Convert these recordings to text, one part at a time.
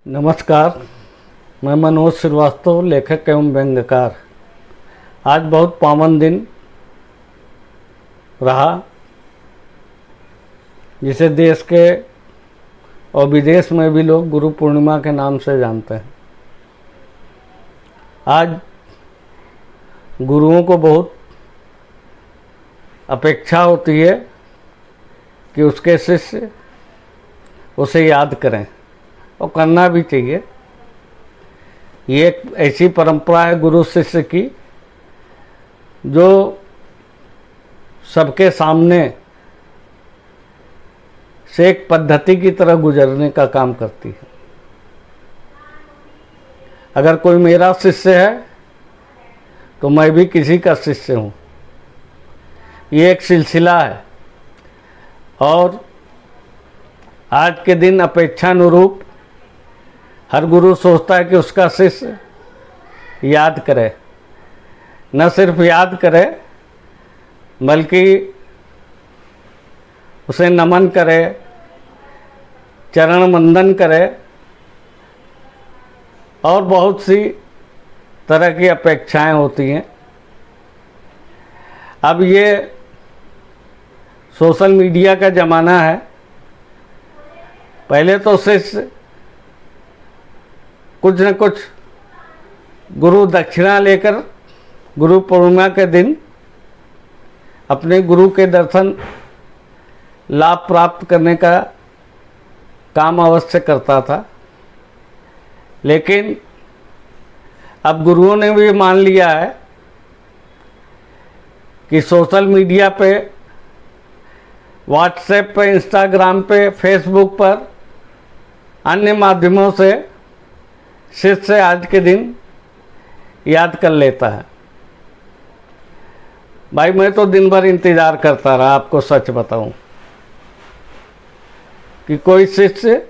नमस्कार, मैं मनोज श्रीवास्तव, लेखक एवं व्यंग्यकार। आज बहुत पावन दिन रहा, जिसे देश के और विदेश में भी लोग गुरु पूर्णिमा के नाम से जानते हैं। आज गुरुओं को बहुत अपेक्षा होती है कि उसके शिष्य उसे याद करें, और करना भी चाहिए। ये एक ऐसी परंपरा है गुरु शिष्य की जो सबके सामने से एक पद्धति की तरह गुजरने का काम करती है। अगर कोई मेरा शिष्य है तो मैं भी किसी का शिष्य हूँ। ये एक सिलसिला है, और आज के दिन अपेक्षानुरूप हर गुरु सोचता है कि उसका शिष्य याद करे, न सिर्फ याद करे बल्कि उसे नमन करे, चरण वंदन करे, और बहुत सी तरह की अपेक्षाएं होती हैं। अब ये सोशल मीडिया का ज़माना है। पहले तो शिष्य कुछ न कुछ गुरु दक्षिणा लेकर गुरु पूर्णिमा के दिन अपने गुरु के दर्शन लाभ प्राप्त करने का काम अवश्य करता था। लेकिन अब गुरुओं ने भी मान लिया है कि सोशल मीडिया पे, व्हाट्सएप पे, इंस्टाग्राम पे, फेसबुक पर, अन्य माध्यमों से शिष्य आज के दिन याद कर लेता है। भाई, मैं तो दिन भर इंतज़ार करता रहा, आपको सच बताऊं, कि कोई शिष्य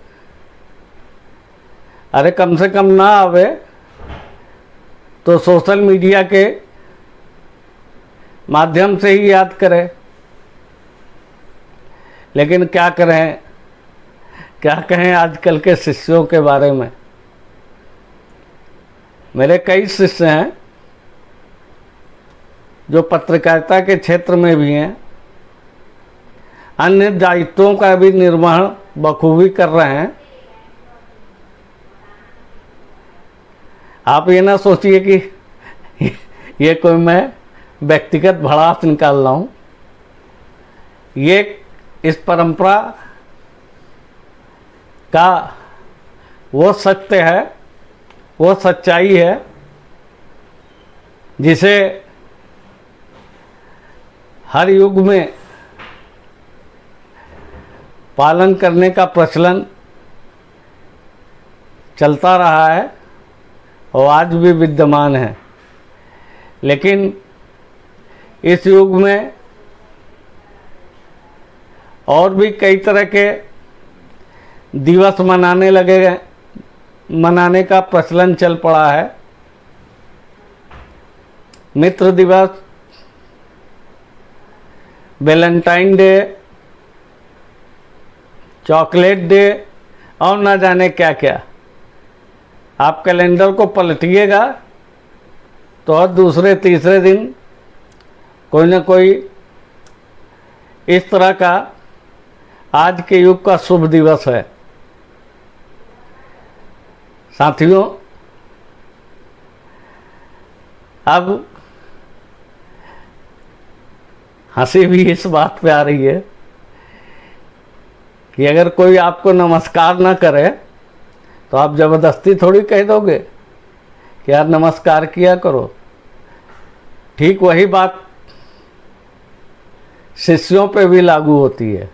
अरे कम से कम ना आवे तो सोशल मीडिया के माध्यम से ही याद करे। लेकिन क्या कहें आजकल के शिष्यों के बारे में। मेरे कई शिष्य हैं जो पत्रकारिता के क्षेत्र में भी हैं, अन्य दायित्वों का भी निर्वहन बखूबी कर रहे हैं। आप ये ना सोचिए कि ये कोई मैं व्यक्तिगत भड़ास निकाल रहा हूँ। ये इस परंपरा का वो सत्य है, वो सच्चाई है जिसे हर युग में पालन करने का प्रचलन चलता रहा है और आज भी विद्यमान है। लेकिन इस युग में और भी कई तरह के दिवस मनाने का प्रचलन चल पड़ा है। मित्र दिवस, वैलेंटाइन डे, चॉकलेट डे, और ना जाने क्या क्या। आप कैलेंडर को पलटिएगा तो हर दूसरे तीसरे दिन कोई ना कोई इस तरह का आज के युग का शुभ दिवस है। साथियों, अब हंसी भी इस बात पे आ रही है कि अगर कोई आपको नमस्कार ना करे तो आप ज़बरदस्ती थोड़ी कह दोगे कि यार नमस्कार किया करो। ठीक वही बात शिष्यों पे भी लागू होती है।